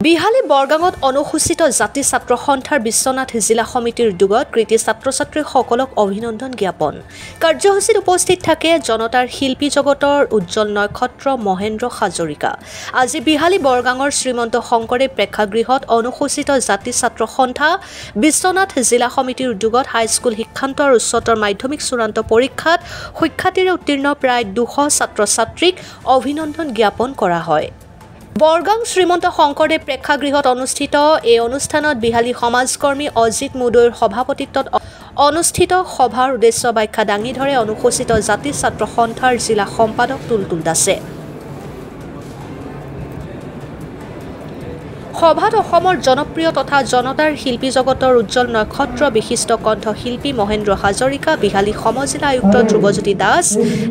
বিহালী বৰগাঙত অনুসূচিত জাতি ছাত্ৰ সন্থাৰ বিশ্বনাথ জিলা সমিতিৰ উদ্যোগত কৃতি ছাত্ৰ-ছাত্ৰীসকলক অভিনন্দন জ্ঞাপন। কাৰ্যসূচীত উপস্থিত থাকে জনতাৰ শিল্পী জগতৰ উজ্জ্বল নক্ষত্ৰ মহেন্দ্ৰ হাজৰিকা। আজি বিহালী বৰগাঙৰ শ্ৰীমন্ত শংকৰদেৱ প্ৰেক্ষাগৃহত অনুসূচিত জাতি ছাত্ৰ সন্থা বিশ্বনাথ জিলা সমিতিৰ উদ্যোগত হাইস্কুল শিক্ষান্ত আৰু উচ্চতৰ মাধ্যমিক চূড়ান্ত পৰীক্ষাত সুখ্যাতিৰে উত্তীৰ্ণ প্ৰায় 200 ছাত্ৰ-ছাত্ৰীক অভিনন্দন জ্ঞাপন কৰা হয়। বৰগাং শ্ৰীমন্ত শংকৰদেৱ প্ৰেক্ষাগৃহত অনুষ্ঠিত এই অনুষ্ঠানত বিহালী সমাজকৰ্মী অজিত মুদৈৰ সভাপতিত্বত অনুষ্ঠিত সভাৰ উদ্দেশ্য ব্যাখ্যা দাঙি ধৰে অনুসূচিত জাতি ছাত্ৰ সন্থাৰ জিলা সম্পাদক তুলতুল দাসে। সভাত অসমৰ জনপ্ৰিয় তথা জনতাৰ শিল্পী জগতৰ উজ্জ্বল নক্ষত্ৰ বিশিষ্ট কণ্ঠশিল্পী মহেন্দ্ৰ হাজৰিকা, বিহালী সমজিলা আয়ুক্ত ধ্ৰুৱজ্যোতি দাস,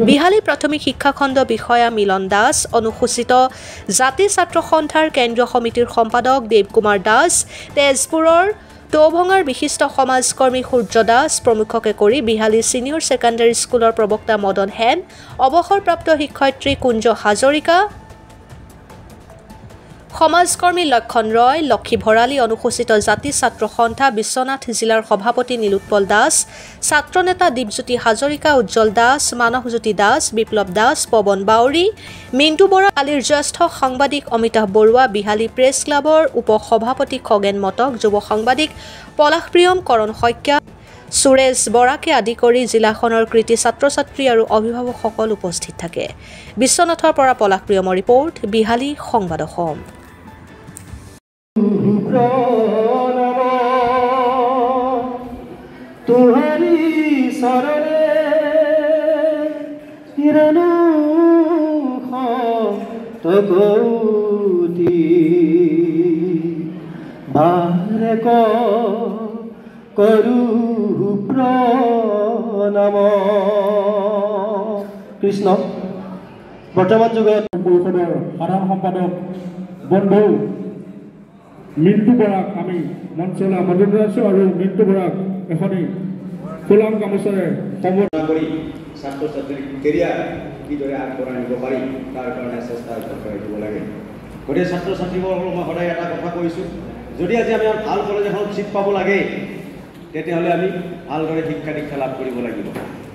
বিহালী প্ৰাথমিক শিক্ষাখণ্ড বিষয়া মিলন দাস, অনুসূচিত জাতি ছাত্ৰ সন্থাৰ কেন্দ্ৰীয় সমিতিৰ সম্পাদক দেৱকুমাৰ দাস, তেজপুৰৰ টৌভঙাৰ বিশিষ্ট সমাজকৰ্মী সূৰ্য দাস প্ৰমুখকে কৰি বিহালী ছিনিয়ৰ ছেকেণ্ডাৰী স্কুলৰ প্ৰবক্তা মদন হেন, অৱসৰপ্ৰাপ্ত শিক্ষয়িত্ৰী কুঞ্জ হাজৰিকা, সমাজকৰ্মী লক্ষণ ৰয়, লক্ষী ভৰালী, অনুসূচিত জাতি ছাত্ৰ সন্থা বিশ্বনাথ জিলাৰ সভাপতি নীলোৎপল দাস, ছাত্ৰ নেতা দীপজ্যোতি হাজৰিকা, উজ্জ্বল দাস, মানসজ্যোতি দাস, বিপ্লৱ দাস, পৱন বাউৰী, মিণ্টু বৰা, কালিৰ জ্যেষ্ঠ সাংবাদিক অমিতাভ বৰুৱা, বিহালী প্ৰেছ ক্লাবৰ উপ সভাপতি খগেন মটক, যুৱ সাংবাদিক পলাশপ্ৰিয়ম, কৰণ শইকীয়া, সুৰেশ বৰাকে আদি কৰি জিলাখনৰ কৃতি ছাত্ৰ-ছাত্ৰী আৰু অভিভাৱকসকল উপস্থিত থাকে। বিশ্বনাথৰ পৰা পলাশপ্ৰিয়মৰ ৰিপৰ্ট, বিহালী সংবাদ অসম। तुहरी सरले हिरनु तगौती भारक करु प्रणम। कृष्ण बर्तमान जुगत परिषदर साधारण सम्पादक बंधु মিণ্টু বৰাক আমি মঞ্চলৈ আমন্ত্ৰণ জনাইছোঁ আৰু মিণ্টু বৰাক এখনি ফুলাম গামোচাৰে সম্বোধন কৰি ছাত্ৰ-ছাত্ৰীৰ কেৰিয়াৰ কিদৰে আগবঢ়াই নিব পাৰি তাৰ কাৰণে চেষ্টা কৰি দিব লাগে। গতিকে ছাত্ৰ-ছাত্ৰীসকলক মই সদায় এটা কথা কৈছোঁ, যদি আজি আমি ভাল কলেজ এখনত চিট পাব লাগে তেতিয়াহ'লে আমি ভালদৰে শিক্ষা দীক্ষা লাভ কৰিব লাগিব।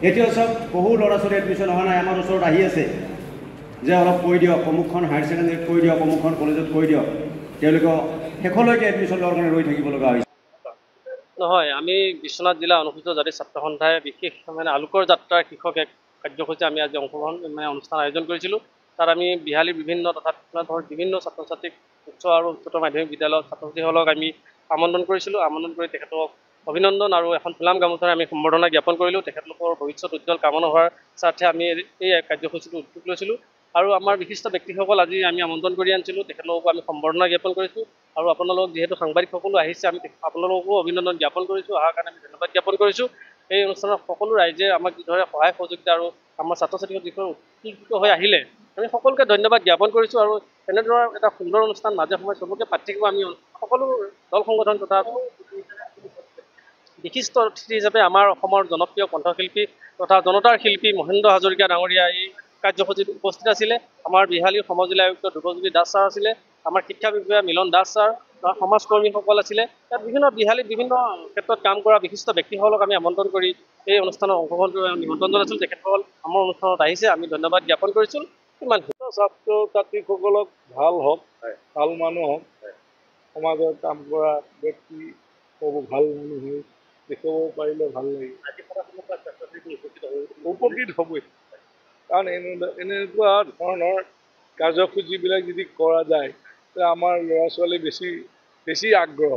এতিয়া চব বহু ল'ৰা ছোৱালী এডমিশ্যন অহা নাই, আমাৰ ওচৰত আহি আছে যে অলপ কৈ দিয়ক, অমুকখন হায়াৰ ছেকেণ্ডেৰীত কৈ দিয়ক, অমুকখন কলেজত কৈ দিয়ক, তেওঁলোকক শেষলৈকে এডমিশ্যন লোৱাৰ কাৰণে ৰৈ থাকিব লগা হৈছে। নহয়, আমি বিশ্বনাথ জিলা অনুসূচিত জাতি ছাত্ৰ সন্থাই বিশেষ আলোকৰ যাত্ৰাৰ শীৰ্ষক এক কাৰ্যসূচী আমি আজি অংশগ্ৰহণ অনুষ্ঠান আয়োজন কৰিছিলোঁ। তাত আমি বিহালীৰ বিভিন্ন তথা বিভিন্ন ছাত্ৰ ছাত্ৰীক উচ্চ আৰু উচ্চতৰ মাধ্যমিক বিদ্যালয়ৰ ছাত্ৰ ছাত্ৰীসকলক আমি আমন্ত্ৰণ কৰিছিলোঁ। আমন্ত্ৰণ কৰি তেখেতক অভিনন্দন আৰু এখন ফুলাম গামোচাৰে আমি সম্বৰ্ধনা জ্ঞাপন কৰিলোঁ। তেখেতলোকৰ ভৱিষ্যত উজ্জ্বল কামনা হোৱাৰ স্বাৰ্থে আমি এই কাৰ্যসূচীটো উদ্যোগ লৈছিলোঁ আৰু আমাৰ বিশিষ্ট ব্যক্তিসকল আজি আমি আমন্ত্ৰণ কৰি আনিছিলোঁ। তেখেতলোকক আমি সম্বৰ্ধনা জ্ঞাপন কৰিছোঁ আৰু আপোনালোক যিহেতু সাংবাদিকসকলো আহিছে, আমি আপোনালোককো অভিনন্দন জ্ঞাপন কৰিছোঁ, অহাৰ কাৰণে আমি ধন্যবাদ জ্ঞাপন কৰিছোঁ। এই অনুষ্ঠানত সকলো ৰাইজে আমাক যিদৰে সহায় সহযোগিতা আৰু আমাৰ ছাত্ৰ ছাত্ৰীসকল যিখন উৎকৃষ্ট হৈ আহিলে আমি সকলোকে ধন্যবাদ জ্ঞাপন কৰিছোঁ আৰু এনেদৰে এটা সুন্দৰ অনুষ্ঠান মাজে সময়ে চবকে পাতি থাকিব। আমি সকলো দল সংগঠন তথা বিশিষ্ট অতিথি হিচাপে আমাৰ অসমৰ জনপ্ৰিয় কণ্ঠশিল্পী তথা জনতাৰ শিল্পী মহেন্দ্ৰ হাজৰিকা ডাঙৰীয়া এই কাৰ্যসূচীত উপস্থিত আছিলে। আমাৰ বিহালীৰ সমজিলা আয়ুক্ত ধ্ৰুৱজ্যোতি দাস ছাৰ আছিলে, আমাৰ শিক্ষা বিষয়া মিলন দাস ছাৰ, সমাজকৰ্মীসকল আছিলে। তাত বিহালীত বিভিন্ন ক্ষেত্ৰত কাম কৰা বিশিষ্ট ব্যক্তিসকলক আমি আমন্ত্ৰণ কৰি এই অনুষ্ঠানত অংশগ্ৰহণ কৰি নিমন্ত্ৰণ জনাইছিলোঁ। তেখেতসকল আমাৰ অনুষ্ঠানত আহিছে, আমি ধন্যবাদ জ্ঞাপন কৰিছোঁ। ইমান ছাত্ৰ ছাত্ৰীসকলক ভাল হওক, ভাল মানুহ হওক, সমাজত কাম কৰা ব্যক্তি হ'ব, ভাল মানুহ হৈ দেখাব পাৰিলে ভাল লাগে, উপকৃত হ'বই। কাৰণ এনেকুৱা ধৰণৰ কাৰ্যসূচীবিলাক যদি কৰা যায় আমাৰ ল'ৰা ছোৱালী বেছি আগ্ৰহ।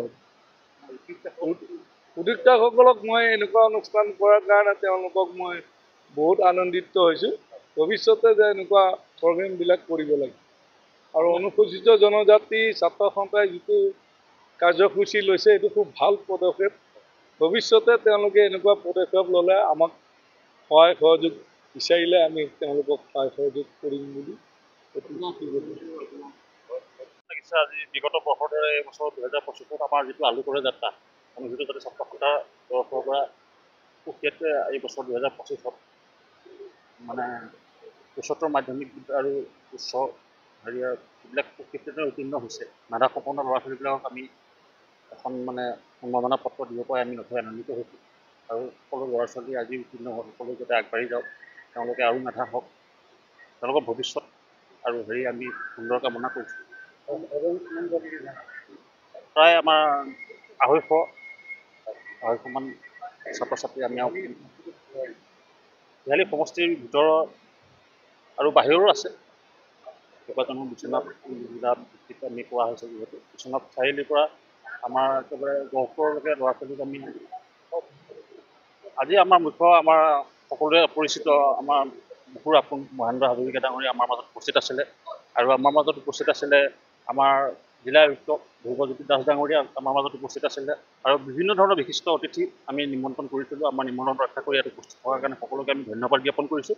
উদ্যোক্তাসকলক মই এনেকুৱা অনুষ্ঠান কৰাৰ কাৰণে তেওঁলোকক মই বহুত আনন্দিত হৈছোঁ। ভৱিষ্যতে যে এনেকুৱা প্ৰগ্ৰেমবিলাক কৰিব লাগে আৰু অনুসূচিত জনজাতি ছাত্ৰ সন্থাই যিটো কাৰ্যসূচী লৈছে এইটো খুব ভাল পদক্ষেপ। ভৱিষ্যতে তেওঁলোকে এনেকুৱা পদক্ষেপ ল'লে আমাক সহায় সহযোগ বিচাৰিলে আমি তেওঁলোকক সহায় সহযোগ কৰিম বুলি আজি বিগত বৰ্ষৰ দৰে এই বছৰ 2025 আমাৰ যিটো আলোকৰে যাত্ৰা অনুষ্ঠিত জাতি ছাত্ৰ সন্থাৰ তৰফৰ পৰা সুখীয়াকৈ এই বছৰ 2025 মানে উচ্চতৰ মাধ্যমিক আৰু উচ্চ হেৰিয়াৰ যিবিলাক প্ৰকৃতিতে উত্তীৰ্ণ হৈছে মেধা সম্পন্ন ল'ৰা ছোৱালীবিলাকক আমি এখন মানে সম্বৰ্ধনা পত্ৰ দিব পাৰি আমি নথৈ আনন্দিত হৈছোঁ আৰু সকলো ল'ৰা ছোৱালী আজি উত্তীৰ্ণ হ'ল সকলো যাতে আগবাঢ়ি যাওক তেওঁলোকে আৰু মেধা হওক তেওঁলোকৰ ভৱিষ্যত আৰু আমি সুন্দৰ কামনা কৰিছোঁ প্ৰায় আমাৰ 250মান ছাত্ৰ ছাত্ৰী আমি বিহালী সমষ্টিৰ ভিতৰৰ আৰু বাহিৰৰো আছে কেইবাজনো বিশ্বনাথ জিলা ভিত্তিত আমি কোৱা হৈছে যিহেতু বিশ্বনাথ চাৰিআলিৰ পৰা আমাৰ একেবাৰে গহপুৰলৈকে ল'ৰা ছোৱালীক আমি আজি আমাৰ মুখ্য আমাৰ সকলোৱে পৰিচিত আমাৰ বুকুৰ আপোন মহেন্দ্ৰ হাজৰিকা ডাঙৰীয়া আমাৰ মাজত উপস্থিত আছিলে আৰু আমাৰ মাজত উপস্থিত আছিলে আমাৰ জিলা আয়ুক্ত ধ্ৰুৱজ্যোতি দাস ডাঙৰীয়া আমাৰ মাজত উপস্থিত আছিলে আৰু বিভিন্ন ধৰণৰ বিশিষ্ট অতিথি আমি নিমন্ত্ৰণ কৰিছিলোঁ আমাৰ নিমন্ত্ৰণ ৰক্ষা কৰি ইয়াত উপস্থিত হোৱাৰ কাৰণে সকলোকে আমি ধন্যবাদ জ্ঞাপন কৰিছোঁ